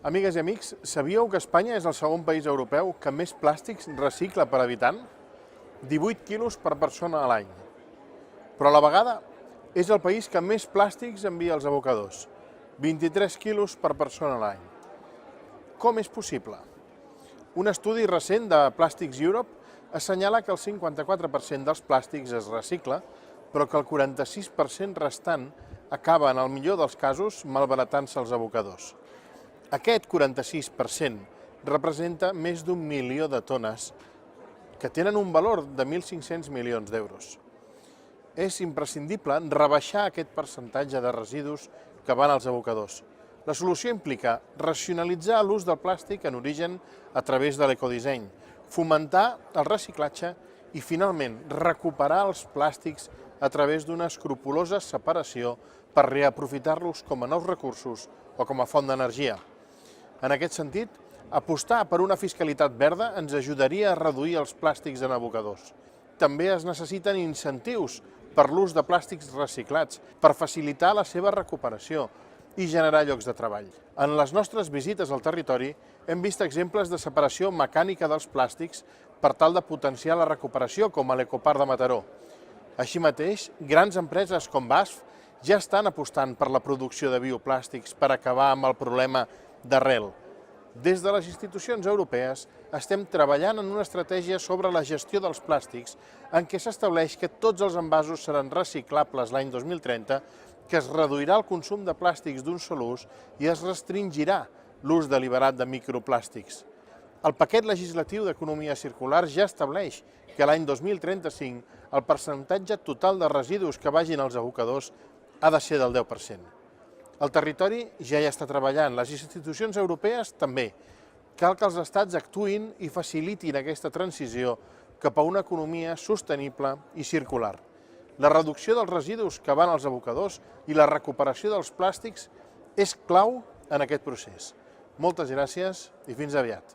Amigues i amics, sabíeu que Espanya és el segon país europeu que més plàstics recicla per habitant? 18 quilos per persona a l'any. Però a la vegada és el país que més plàstics envia als abocadors, 23 quilos per persona a l'any. Com és possible? Un estudi recent de Plastics Europe assenyala que el 54% dels plàstics es recicla, però que el 46% restant acaba, en el millor dels casos, malbaratant-se als abocadors. Aquest 46% representa més d'1 milió de tones que tenen un valor de 1.500 milions d'euros. És imprescindible rebaixar aquest percentatge de residus que van als abocadors. La solució implica racionalitzar l'ús del plàstic en origen a través de l'ecodisseny, fomentar el reciclatge i, finalment, recuperar els plàstics a través d'una escrupolosa separació per reaprofitar-los com a nous recursos o com a font d'energia. En aquest sentit, apostar per una fiscalitat verda ens ajudaria a reduir els plàstics en abocadors. També es necessiten incentius per l'ús de plàstics reciclats, per facilitar la seva recuperació i generar llocs de treball. En les nostres visites al territori hem vist exemples de separació mecànica dels plàstics per tal de potenciar la recuperació, com a l'Ecoparc de Mataró. Així mateix, grans empreses com BASF ja estan apostant per la producció de bioplàstics per acabar amb el problema d'arrel. Des de les institucions europees estem treballant en una estratègia sobre la gestió dels plàstics en què s'estableix que tots els envasos seran reciclables l'any 2030, que es reduirà el consum de plàstics d'un sol ús i es restringirà l'ús deliberat de microplàstics. El paquet legislatiu d'economia circular ja estableix que l'any 2035 el percentatge total de residus que vagin als abocadors ha de ser del 10%. El territori ja hi està treballant, les institucions europees també. Cal que els estats actuïn i facilitin aquesta transició cap a una economia sostenible i circular. La reducció dels residus que van als abocadors i la recuperació dels plàstics és clau en aquest procés. Moltes gràcies i fins aviat.